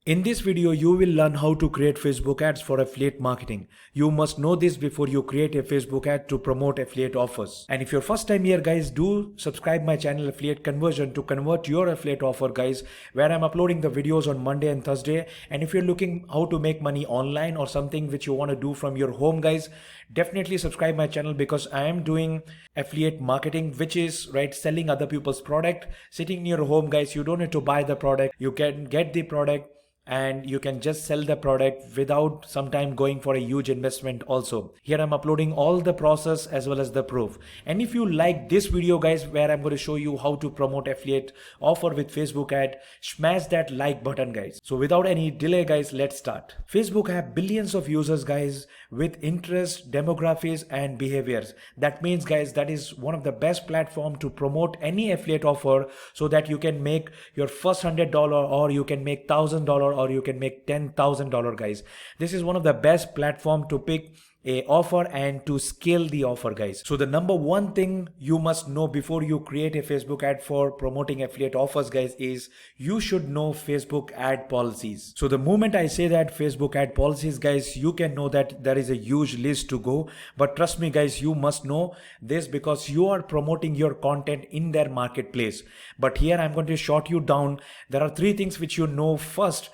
In this video, you will learn how to create Facebook ads for affiliate marketing. You must know this before you create a Facebook ad to promote affiliate offers. And if you're first time here guys, do subscribe my channel Affiliate Conversion to convert your affiliate offer guys, where I'm uploading the videos on Monday and Thursday. And if you're looking how to make money online or something which you want to do from your home guys, definitely subscribe my channel because I am doing affiliate marketing, which is selling other people's product sitting in your home guys. You don't need to buy the product. You can get the product and you can just sell the product without sometime going for a huge investment also. Here I'm uploading all the process as well as the proof. And if you like this video guys, where I'm going to show you how to promote affiliate offer with Facebook ad, smash that like button guys. So without any delay guys, let's start. Facebook have billions of users guys with interests, demographics and behaviors. That means guys, that is one of the best platform to promote any affiliate offer, so that you can make your first $100 or you can make $1,000 or you can make $10,000 guys. This is one of the best platform to pick a offer and to scale the offer guys. So the number one thing you must know before you create a Facebook ad for promoting affiliate offers guys is you should know Facebook ad policies. So the moment I say that Facebook ad policies guys, you can know that there is a huge list to go, but trust me guys, you must know this because you are promoting your content in their marketplace. But here I'm going to short you down. There are three things which you know first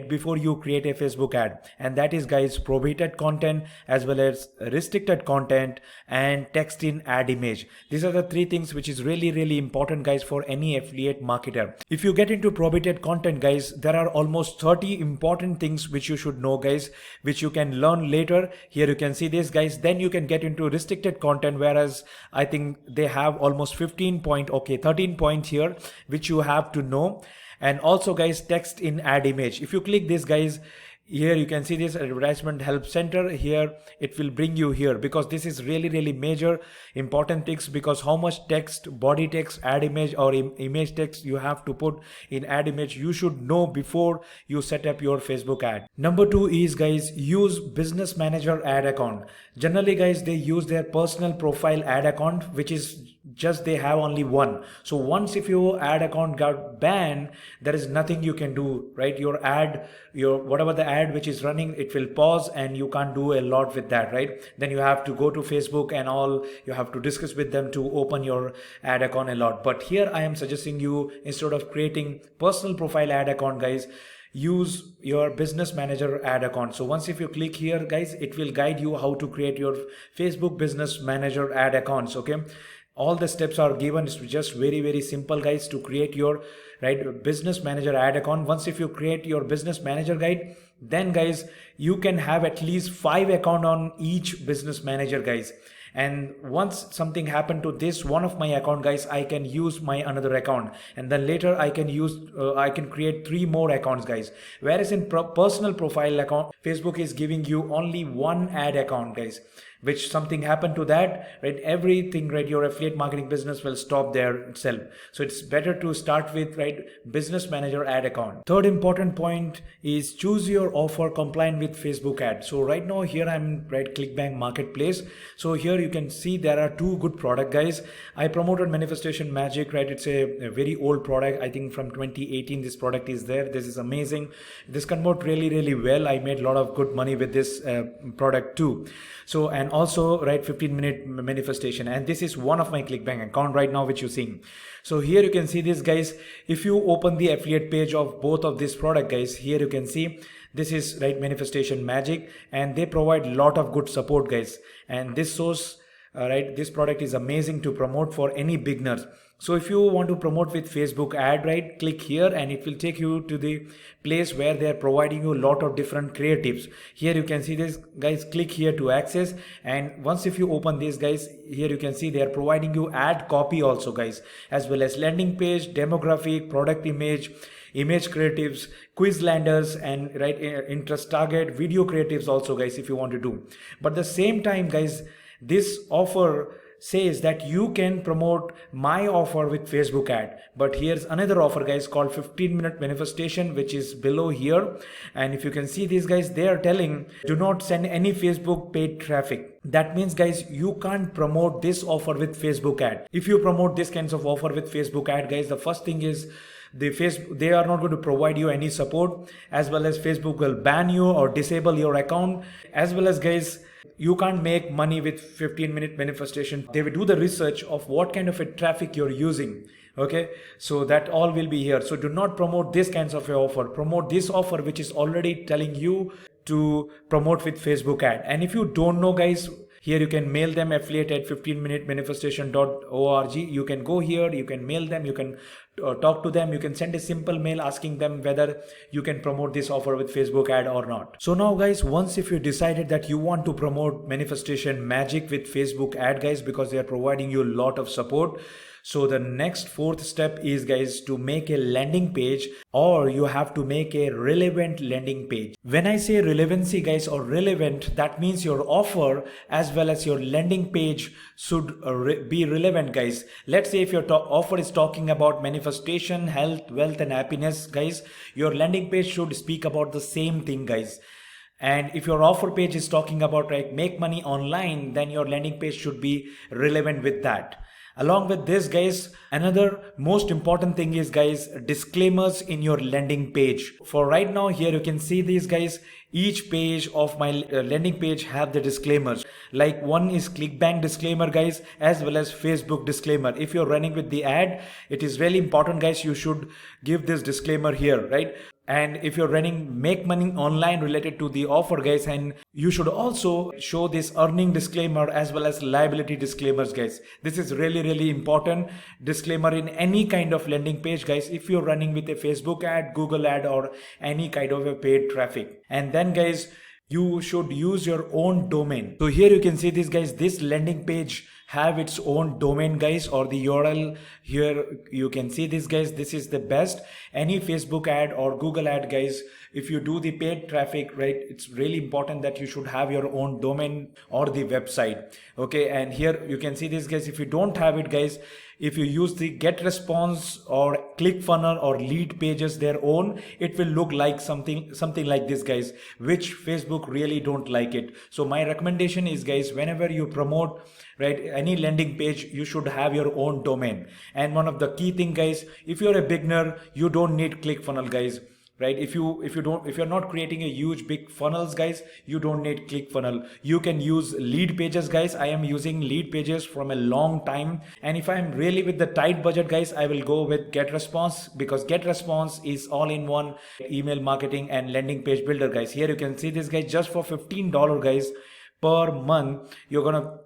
before you create a Facebook ad, and that is guys prohibited content as well as restricted content and text in ad image. These are the three things which is really important guys for any affiliate marketer. If you get into prohibited content guys, there are almost 30 important things which you should know guys, which you can learn later. Here you can see this guys. Then you can get into restricted content, whereas I think they have almost 13 points here which you have to know. And also guys, text in ad image. If you click this guys, here you can see this advertisement help center. Here it will bring you here because this is really major important things, because how much text, body text, ad image or image text you have to put in ad image, you should know before you set up your Facebook ad. Number two is guys, use business manager ad account. Generally guys, they use their personal profile ad account, which is just they have only one. So once if your ad account got banned, there is nothing you can do, right? Your ad, your whatever the ad which is running, it will pause and you can't do a lot with that, right? Then you have to go to Facebook and all, you have to discuss with them to open your ad account a lot. But here I am suggesting you, instead of creating personal profile ad account guys, use your business manager ad account. So once if you click here guys, it will guide you how to create your Facebook business manager ad accounts. Okay, all the steps are given. It's just very simple guys to create your business manager ad account. Once if you create your business manager guide, then guys you can have at least 5 account on each business manager guys. And once something happened to this one of my account guys, I can use my another account, and then later I can use I can create 3 more accounts guys. Whereas in personal profile account, Facebook is giving you only one ad account guys, which something happened to that, everything, your affiliate marketing business will stop there itself. So it's better to start with business manager ad account. Third important point is choose your offer compliant with Facebook ad. So right now here I'm ClickBank Marketplace. So here you can see there are 2 good product guys. I promoted Manifestation Magic, it's a very old product. I think from 2018 this product is there. This is amazing. This convert really well. I made a lot of good money with this product too. So, and also 15-minute manifestation, and this is one of my ClickBank account right now which you're seeing. So here you can see this guys. If you open the affiliate page of both of this product guys, here you can see this is Manifestation Magic, and they provide a lot of good support guys. And this source this product is amazing to promote for any beginners. So if you want to promote with Facebook ad, click here and it will take you to the place where they are providing you a lot of different creatives. Here you can see this guys, click here to access, and once if you open this guys, here you can see they are providing you ad copy also guys, as well as landing page, demographic, product image creatives, Quizlanders, and interest target, video creatives also guys if you want to do. But the same time guys, this offer says that you can promote my offer with Facebook ad. But here's another offer guys called 15-minute manifestation, which is below here. And if you can see these guys, they are telling do not send any Facebook paid traffic. That means guys, you can't promote this offer with Facebook ad. If you promote this kinds of offer with Facebook ad guys, the first thing is they are not going to provide you any support, as well as Facebook will ban you or disable your account, as well as guys, you can't make money with 15-minute manifestation. They will do the research of what kind of a traffic you're using. Okay, so that all will be here. So do not promote this kinds of offer. Promote this offer which is already telling you to promote with Facebook ad. And if you don't know guys, here you can mail them, affiliate at 15minutemanifestation.org. You can go here, you can mail them, you can talk to them, you can send a simple mail asking them whether you can promote this offer with Facebook ad or not. So now guys, once if you decided that you want to promote manifestation magic with Facebook ad guys, because they are providing you a lot of support, so the next fourth step is guys to make a landing page, or you have to make a relevant landing page. When I say relevancy guys, or relevant, that means your offer as well as your landing page should be relevant guys. Let's say if your offer is talking about manifestation, health, wealth and happiness guys, your landing page should speak about the same thing guys. And if your offer page is talking about like make money online, then your landing page should be relevant with that. Along with this guys, another most important thing is guys, disclaimers in your landing page. For right now here you can see these guys, each page of my landing page have the disclaimers. Like one is ClickBank disclaimer guys, as well as Facebook disclaimer. If you're running with the ad, it is really important guys, you should give this disclaimer here, right? And if you're running make money online related to the offer guys, and you should also show this earning disclaimer as well as liability disclaimers guys. This is really important disclaimer in any kind of landing page guys, if you're running with a Facebook ad, Google ad or any kind of a paid traffic. And then guys, you should use your own domain. So here you can see this guys, this landing page have its own domain guys, or the URL. Here you can see this guys, this is the best. Any Facebook ad or Google ad guys, if you do the paid traffic, right, it's really important that you should have your own domain or the website. Okay, and here you can see this guys, if you don't have it guys, if you use the GetResponse or ClickFunnels or Lead Pages their own, it will look like something like this guys, which Facebook really don't like it. So my recommendation is guys, whenever you promote, right, any landing page, you should have your own domain. And one of the key thing guys, if you're a beginner, you don't need ClickFunnels guys, right? If you're not creating a huge big funnels guys, you don't need ClickFunnels. You can use Lead Pages guys. I am using Lead Pages from a long time, and if I'm really with the tight budget guys, I will go with GetResponse, because GetResponse is all-in-one email marketing and landing page builder guys. Here you can see this guys, just for $15 guys per month, you're gonna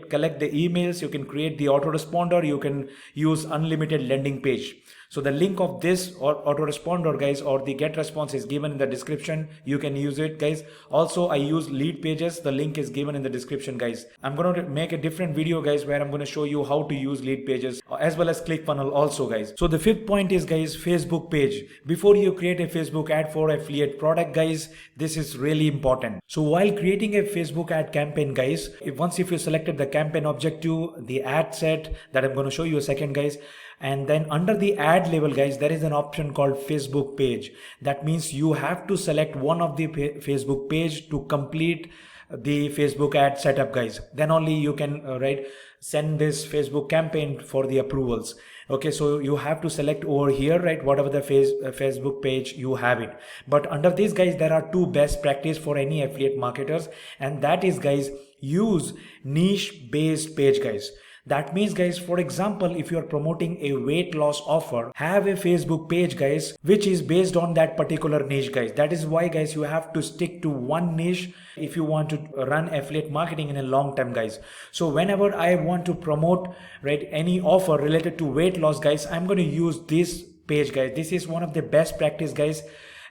collect the emails, you can create the autoresponder, you can use unlimited landing page. So the link of this or autoresponder guys, or the GetResponse, is given in the description. You can use it guys. Also I use Lead Pages, the link is given in the description guys. I'm going to make a different video guys where I'm going to show you how to use Lead Pages as well as ClickFunnels also guys. So the fifth point is guys, Facebook page. Before you create a Facebook ad for affiliate product guys, this is really important. So while creating a Facebook ad campaign guys, once you selected the campaign objective, the ad set that I'm going to show you a second guys, and then under the ad label guys, there is an option called Facebook page. That means you have to select one of the Facebook page to complete the Facebook ad setup guys. Then only you can send this Facebook campaign for the approvals. Okay, so you have to select over here, right, whatever the Facebook page you have it. But under this guys, there are two best practice for any affiliate marketers, and that is guys, use niche based page guys. That means guys, for example, if you are promoting a weight loss offer, have a Facebook page guys, which is based on that particular niche guys. That is why guys, you have to stick to one niche if you want to run affiliate marketing in a long term guys. So whenever I want to promote, right, any offer related to weight loss guys, I'm going to use this page guys. This is one of the best practice guys.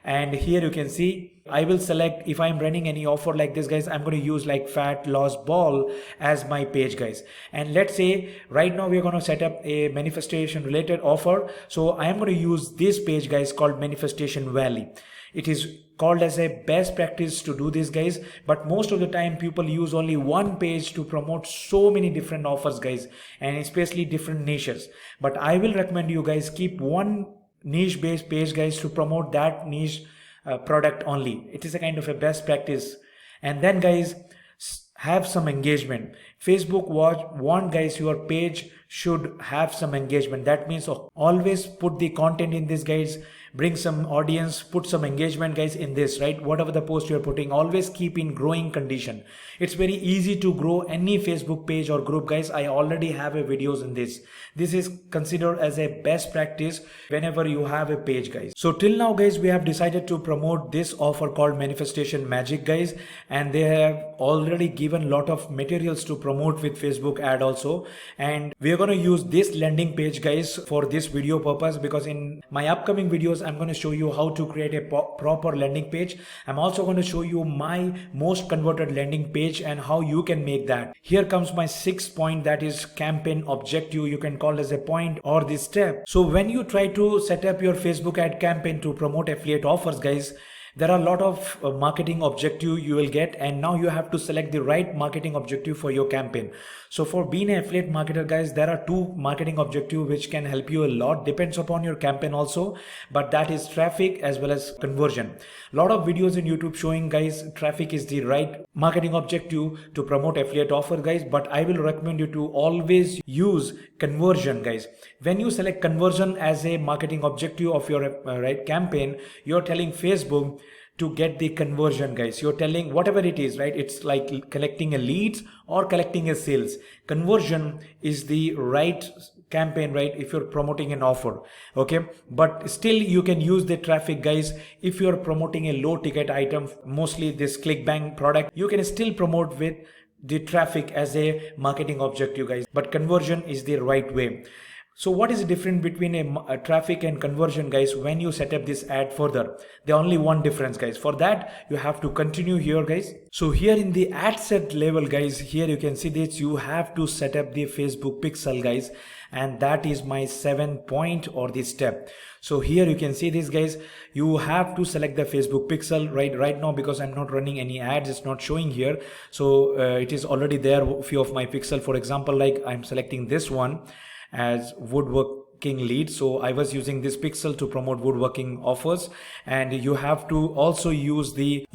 And here you can see, I will select, if I'm running any offer like this guys, I'm going to use like fat loss ball as my page guys. And let's say right now we're going to set up a manifestation related offer. So I am going to use this page guys called Manifestation Valley. It is called as a best practice to do this guys, but most of the time people use only one page to promote so many different offers guys, and especially different niches. But I will recommend you guys keep one niche based page guys to promote that niche product only. It is a kind of a best practice. And then guys, have some engagement. Facebook want guys your page should have some engagement. That means always put the content in this, guys. Bring some audience, put some engagement, guys, in this, right? Whatever the post you're putting, always keep in growing condition. It's very easy to grow any Facebook page or group, guys. I already have a videos in this. This is considered as a best practice whenever you have a page, guys. So till now, guys, we have decided to promote this offer called Manifestation Magic, guys, and they have already given a lot of materials to promote with Facebook ad also. And we are going to use this landing page, guys, for this video purpose, because in my upcoming videos I'm going to show you how to create a proper landing page. I'm also going to show you my most converted landing page and how you can make that. Here comes my 6th point, that is campaign objective. You can call it as a point or this step. So when you try to set up your Facebook ad campaign to promote affiliate offers, guys, there are a lot of marketing objective you will get, and now you have to select the right marketing objective for your campaign. So for being an affiliate marketer, guys, there are 2 marketing objectives which can help you a lot, depends upon your campaign also, but that is traffic as well as conversion. A lot of videos in YouTube showing, guys, traffic is the right marketing objective to promote affiliate offer, guys, but I will recommend you to always use conversion, guys. When you select conversion as a marketing objective of your right campaign, you're telling Facebook to get the conversion, guys. You're telling whatever it is, right? It's like collecting a leads or collecting a sales. Conversion is the right campaign, right? If you're promoting an offer, okay? But still you can use the traffic, guys. If you're promoting a low ticket item, mostly this ClickBank product, you can still promote with the traffic as a marketing objective, guys. But conversion is the right way. So what is the difference between a traffic and conversion, guys, when you set up this ad further? There only one difference, guys. For that, you have to continue here, guys. So here in the ad set level, guys, here you can see this, you have to set up the Facebook pixel, guys. And that is my 7th point or the step. So here you can see this, guys, you have to select the Facebook pixel right now, because I'm not running any ads, it's not showing here. So it is already there, few of my pixel. For example, like I'm selecting this one as woodworking lead, so I was using this pixel to promote woodworking offers. And you have to also use the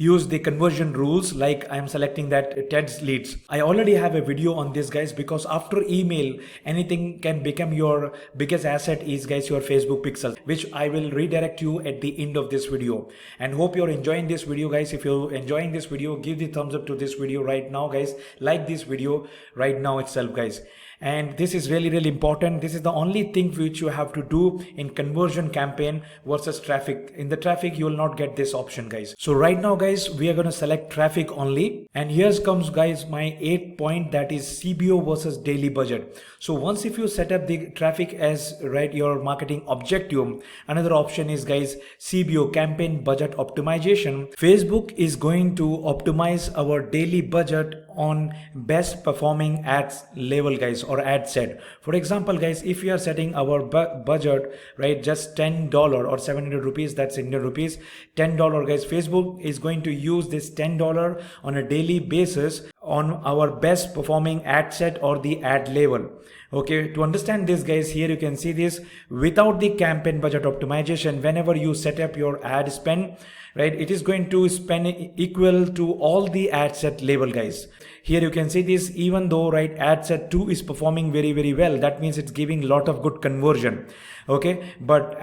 conversion rules, like I'm selecting that Ted's leads. I already have a video on this, guys, because after email anything can become your biggest asset is, guys, your Facebook pixel, which I will redirect you at the end of this video. And hope you're enjoying this video, guys. If you're enjoying this video, give the thumbs up to this video right now, guys. Like this video right now itself, guys. And this is really important. This is the only thing which you have to do in conversion campaign versus traffic. In the traffic you will not get this option, guys. So right now, guys, we are going to select traffic only. And here's comes, guys, my 8th point, that is CBO versus daily budget. So once if you set up the traffic as right your marketing objective, another option is, guys, CBO, campaign budget optimization. Facebook is going to optimize our daily budget on best performing ads level, guys, or ad set. For example, guys, if we are setting our budget, right, just $10 or 700 rupees, that's Indian rupees, $10, guys, Facebook is going to use this $10 on a daily basis on our best performing ad set or the ad level. Okay, to understand this, guys, here you can see this, without the campaign budget optimization, whenever you set up your ad spend, right, it is going to spend equal to all the ad set level, guys. Here you can see this, even though, right, ad set 2 is performing very well, that means it's giving a lot of good conversion, okay, but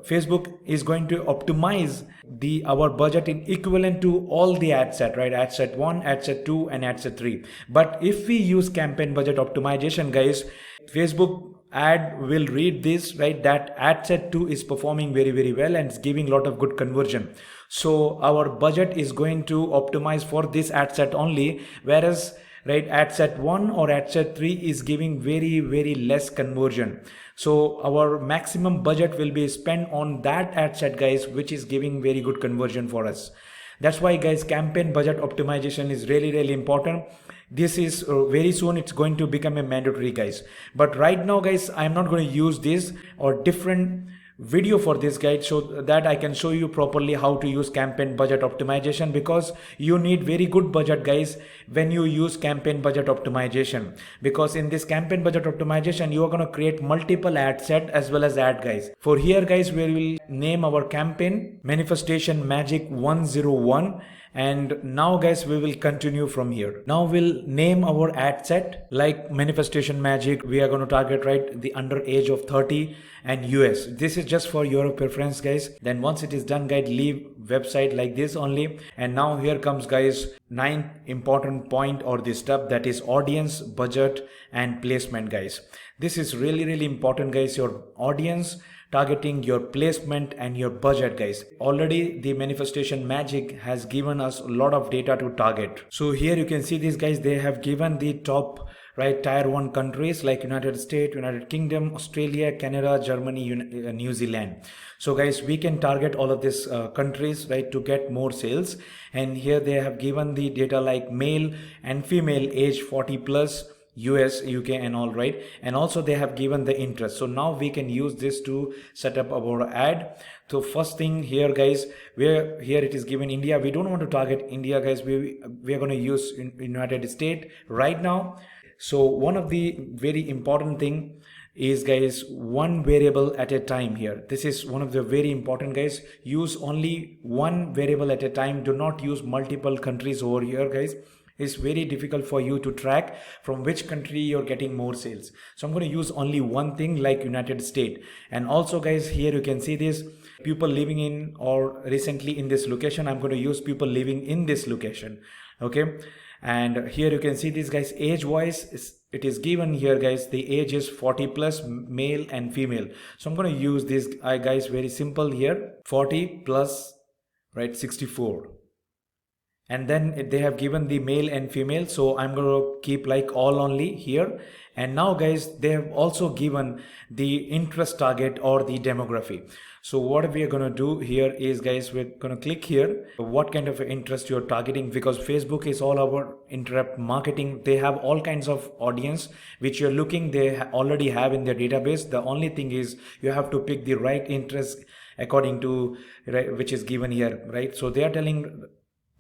Facebook is going to optimize our budget in equivalent to all the ad set, right? Ad set 1, ad set 2 and ad set 3. But if we use campaign budget optimization, guys, Facebook ad will read this, right, that ad set 2 is performing very well and it's giving a lot of good conversion. So our budget is going to optimize for this ad set only, whereas, right, ad set 1 or ad set 3 is giving very less conversion. So our maximum budget will be spent on that ad set, guys, which is giving very good conversion for us. That's why, guys, campaign budget optimization is really important. This is very soon it's going to become a mandatory, guys. But right now, guys, I'm not going to use this or different video for this guide so that I can show you properly how to use campaign budget optimization, because you need very good budget, guys, when you use campaign budget optimization. Because in this campaign budget optimization, you are going to create multiple ad set as well as ad, guys. For here, guys, we will name our campaign Manifestation Magic 101, And now guys, we will continue from here. Now we'll name our ad set like Manifestation Magic. We are going to target right the under age of 30 and US. This is just for your preference guys. Then once it is done guys, leave website like this only. And now here comes guys 9 important point or the step, that is audience, budget and placement guys. This is really important guys. Your audience, targeting, your placement and your budget guys. Already the Manifestation Magic has given us a lot of data to target. So here you can see these guys, they have given the top right tier 1 countries like United States, United Kingdom, Australia, Canada, Germany, New Zealand. So guys, we can target all of these countries right to get more sales. And here they have given the data like male and female age 40 plus, US, UK and all right. And also they have given the interest. So now we can use this to set up our ad. So first thing here guys, where here it is given India. We don't want to target India guys. We are going to use United States right now. So one of the very important thing is guys, one variable at a time here. This is one of the very important guys. Use only one variable at a time. Do not use multiple countries over here guys. It's very difficult for you to track from which country you're getting more sales. So I'm going to use only one thing like United States. And also guys, here you can see this people living in or recently in this location. I'm going to use people living in this location. Okay. And here you can see this guys, age wise it is given here guys, the age is 40 plus, male and female. So I'm going to use this guys, very simple here, 40 plus right 64. And then they have given the male and female, so I'm going to keep like all only here. And now guys, they have also given the interest target or the demography. So what we are going to do here is guys, we're going to click here what kind of interest you're targeting, because Facebook is all about interrupt marketing. They have all kinds of audience which you're looking, they already have in their database. The only thing is you have to pick the right interest according to which is given here, right? So they are telling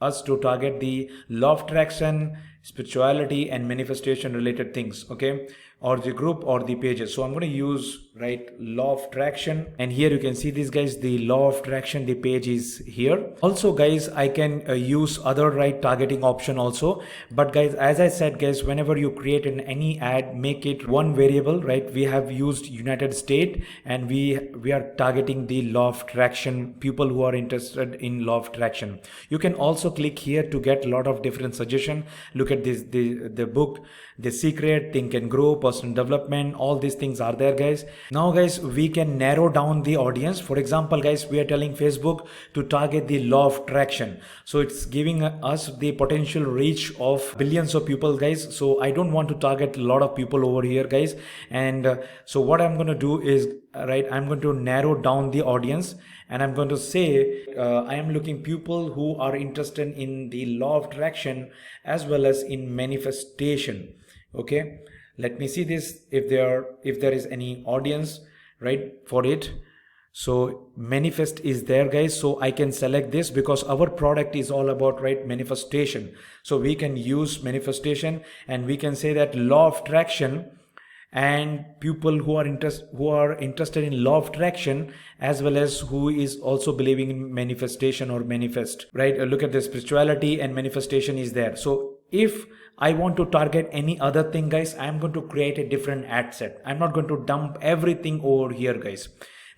us to target the law of attraction, spirituality and manifestation related things, okay, or the group or the pages. So I'm going to use right law of attraction, and here you can see this guys, the law of attraction, the page is here. Also guys, I can use other right targeting option also, but guys, as I said guys, whenever you create any ad, make it one variable, right? We have used United States and we are targeting the law of attraction, people who are interested in law of attraction. You can also click here to get a lot of different suggestion. Look at this, the book, The Secret, Think and Grow, personal development, all these things are there guys. Now guys, we can narrow down the audience. For example guys, we are telling Facebook to target the law of attraction, so it's giving us the potential reach of billions of people guys. So I don't want to target a lot of people over here guys. And so what I'm going to do is right, I'm going to narrow down the audience, and I'm going to say I am looking people who are interested in the law of attraction as well as in manifestation. Okay, let me see this, if there is any audience right for it. So manifest is there guys, so I can select this because our product is all about right manifestation. So we can use manifestation and we can say that law of attraction and people who are interested in law of attraction as well as who is also believing in manifestation or manifest, right? Look at the spirituality and manifestation is there. So if I want to target any other thing guys, I'm going to create a different ad set. I'm not going to dump everything over here guys.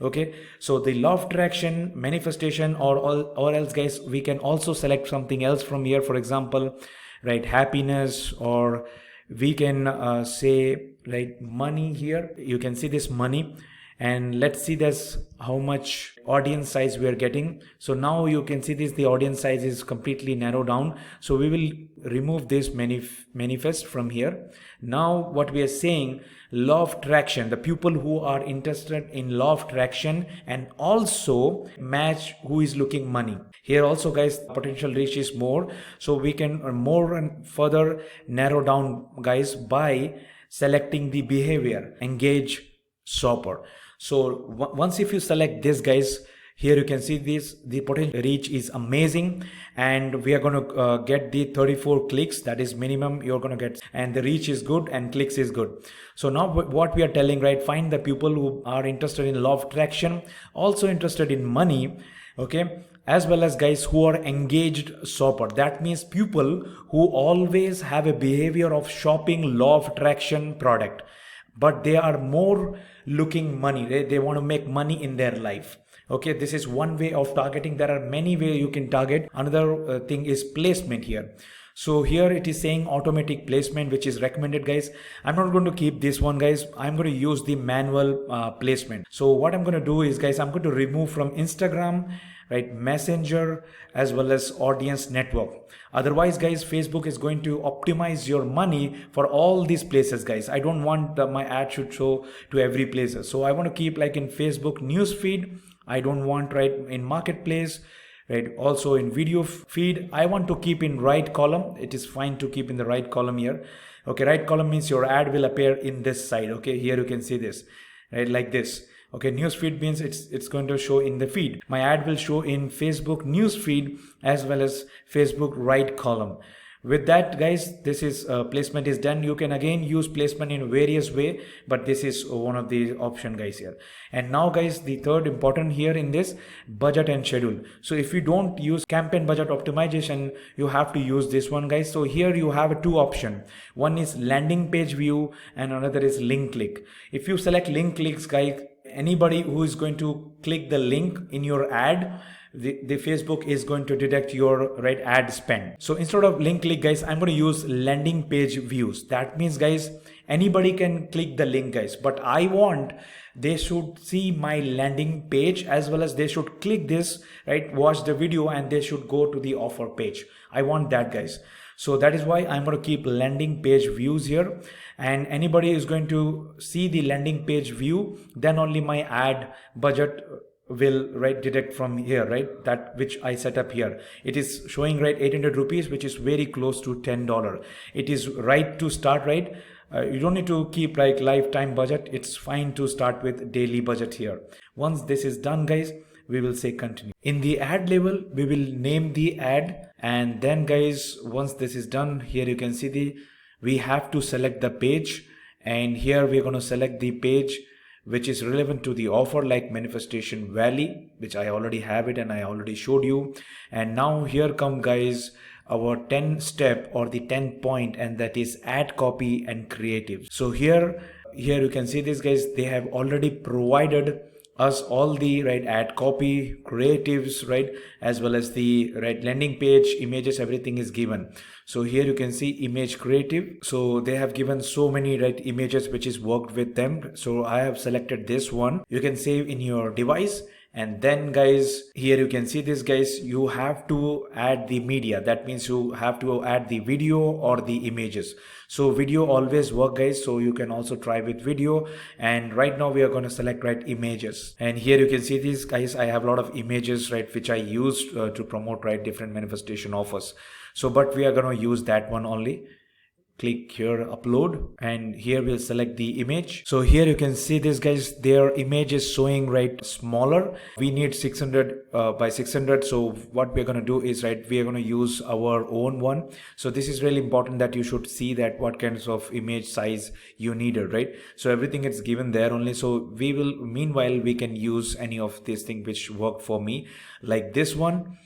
Okay, so the law of attraction, manifestation, or else guys, we can also select something else from here. For example, right, happiness, or we can say right money here. You can see this money, and let's see this how much audience size we are getting. So now you can see this, the audience size is completely narrowed down. So we will remove this manifest from here. Now what we are saying, law of attraction, the people who are interested in law of attraction and also match who is looking money. Here also guys, potential reach is more, so we can more and further narrow down guys by selecting the behavior, engage shopper. So once if you select this guys, here you can see this, the potential reach is amazing, and we are going to get the 34 clicks, that is minimum you're going to get, and the reach is good and clicks is good. So now what we are telling, right, find the people who are interested in law of attraction, also interested in money, okay, as well as guys who are engaged shopper. That means people who always have a behavior of shopping law of attraction product, but they are more looking money. They want to make money in their life. Okay, this is one way of targeting. There are many ways you can target. Another thing is placement here. So here it is saying automatic placement, which is recommended, guys. I'm not going to keep this one, guys. I'm going to use the manual placement. So what I'm going to do is, guys, I'm going to remove from Instagram, right, Messenger, as well as audience network. Otherwise, guys, Facebook is going to optimize your money for all these places, guys. I don't want my ad should show to every place. So I want to keep like in Facebook news feed. I don't want right in marketplace, right, also in video feed. I want to keep in right column. It is fine to keep in the right column here. Okay, right column means your ad will appear in this side. Okay, here you can see this, right, like this. Okay, news feed means it's going to show in the feed. My ad will show in Facebook news feed as well as Facebook right column. With that, guys, this is placement is done. You can again use placement in various way, but this is one of the option, guys, here. And now, guys, the third important here in this, budget and schedule. So if you don't use campaign budget optimization, you have to use this one, guys. So here you have two option. One is landing page view and another is link click. If you select link clicks, guys, anybody who is going to click the link in your ad, the Facebook is going to detect your right ad spend. So instead of link click, guys, I'm going to use landing page views. That means, guys, anybody can click the link, guys, but I want they should see my landing page as well as they should click this, right, watch the video, and they should go to the offer page. I want that, guys. So that is why I'm going to keep landing page views here, and anybody is going to see the landing page view, then only my ad budget will right detect from here, right, that which I set up here. It is showing right 800 rupees, which is very close to $10. It is right to start, right. You don't need to keep like lifetime budget. It's fine to start with daily budget here. Once this is done, guys, we will say continue. In the ad level, we will name the ad, and then, guys, once this is done, here you can see we have to select the page, and here we're going to select the page which is relevant to the offer, like Manifestation Valley, which I already have it and I already showed you. And now here come, guys, our 10 step or the 10 point, and that is ad copy and creative. So here you can see this, guys, they have already provided us all the right ad copy, creatives, right, as well as the right landing page, images, everything is given. So here you can see image creative. So they have given so many right images which is worked with them. So I have selected this one. You can save in your device. And then, guys, here you can see this, guys, you have to add the media. That means you have to add the video or the images. So video always work, guys. So you can also try with video. And right now we are going to select right images. And here you can see this, guys, I have a lot of images, right, which I used to promote right different manifestation offers. So but we are going to use that one only. Click here, upload, and here we'll select the image. So here you can see this, guys, their image is showing right smaller. We need 600 by 600. So what we're going to do is right, we are going to use our own one. So this is really important that you should see that what kinds of image size you needed, right? So everything is given there only. So we will, meanwhile, we can use any of these things which work for me, like this one.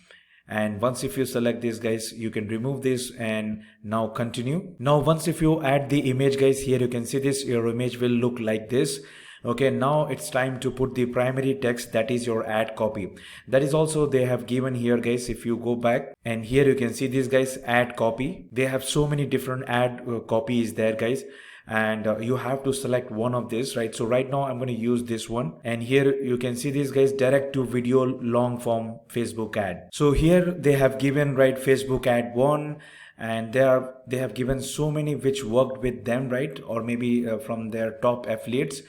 And once if you select this, guys, you can remove this and now continue. Now once if you add the image, guys, here you can see this, your image will look like this. Okay, now it's time to put the primary text, that is your ad copy. That is also they have given here, guys. If you go back and here you can see this, guys, ad copy. They have so many different ad copies there, guys. And you have to select one of this, right? So right now I'm going to use this one, and here you can see this, guys, direct to video long form Facebook ad. So here they have given right Facebook ad one, and they have given so many which worked with them, right, or maybe from their top affiliates.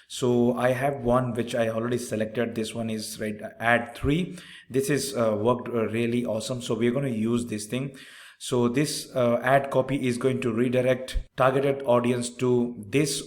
So I have one which I already selected. This one is right ad 3. This is worked really awesome. So we're going to use this thing. So this ad copy is going to redirect targeted audience to this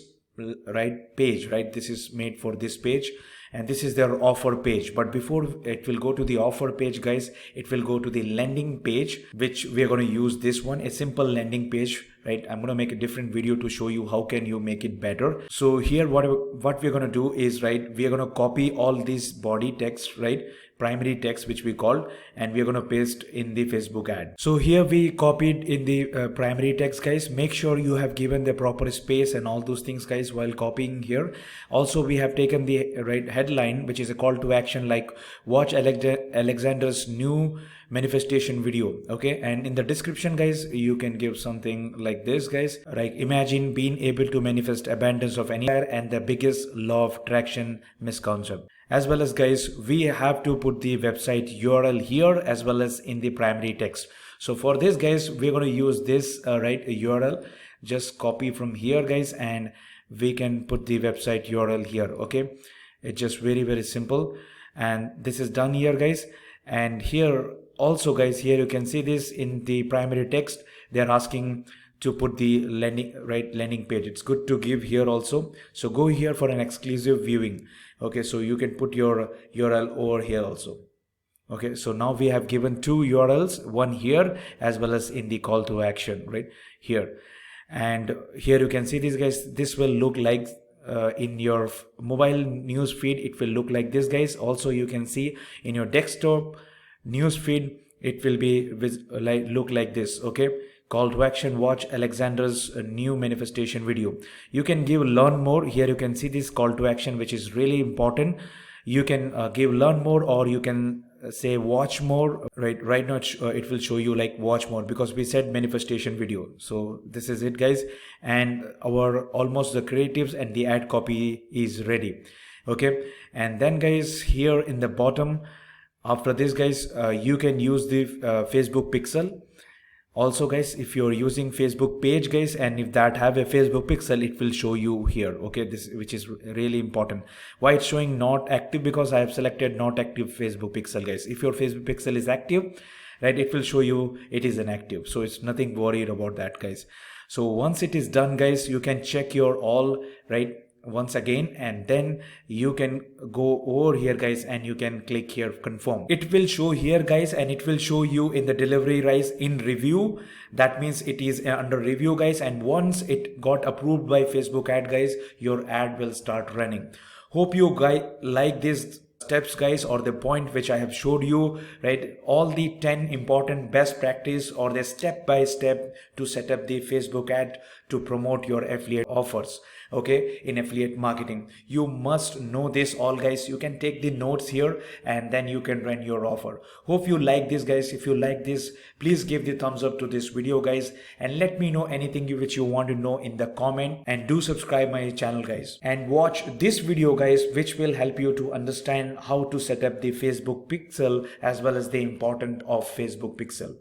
right page, right? This is made for this page, and this is their offer page. But before it will go to the offer page, guys, it will go to the landing page, which we are going to use this one, a simple landing page, right? I'm going to make a different video to show you how can you make it better. So here what we're going to do is, right, we are going to copy all these body text, right, primary text which we called, and we're going to paste in the Facebook ad. So here we copied in the primary text, guys. Make sure you have given the proper space and all those things, guys, while copying here. Also, we have taken the right headline, which is a call to action, like watch Alexander's new manifestation video. Okay, and in the description, guys, you can give something like this, guys, like imagine being able to manifest abundance of anywhere and the biggest law of attraction misconcept. As well as, guys, we have to put the website URL here as well as in the primary text. So for this, guys, we're going to use this right URL. Just copy from here, guys, and we can put the website URL here. Okay, it's just very simple, and this is done here, guys. And here also, guys, here you can see this in the primary text. They are asking to put the landing page. It's good to give here also. So go here for an exclusive viewing. Okay, so you can put your URL over here also. Okay, so now we have given two URLs, one here as well as in the call to action right here. And here you can see this, guys. This will look like in your mobile news feed, it will look like this, guys. Also, you can see in your desktop news feed, it will be look like this. Okay, call to action, watch Alexander's new manifestation video. You can give learn more. Here you can see this call to action, which is really important. You can give learn more, or you can say watch more. Right now it will show you like watch more, because we said manifestation video. So this is it, guys, and our almost the creatives and the ad copy is ready. Okay, and then, guys, here in the bottom, after this, guys, you can use the Facebook pixel. Also, guys, if you're using Facebook page, guys, and if that have a Facebook pixel, it will show you here. Okay, this, which is really important. Why it's showing not active? Because I have selected not active Facebook pixel, guys. If your Facebook pixel is active, right, it will show you it is inactive. So it's nothing worried about that, guys. So once it is done, guys, you can check your all right once again, and then you can go over here, guys, and you can click here confirm. It will show here, guys, and it will show you in the delivery rise in review. That means it is under review, guys, and once it got approved by Facebook ad, guys, your ad will start running. Hope you guys like this steps, guys, or the point which I have showed you, right? All the 10 important best practice or the step by step to set up the Facebook ad to promote your affiliate offers. Okay, in affiliate marketing, you must know this all, guys. You can take the notes here and then you can run your offer. Hope you like this, guys. If you like this, please give the thumbs up to this video, guys, and let me know anything which you want to know in the comment, and do subscribe my channel, guys, and watch this video, guys, which will help you to understand how to set up the Facebook pixel as well as the importance of Facebook pixel.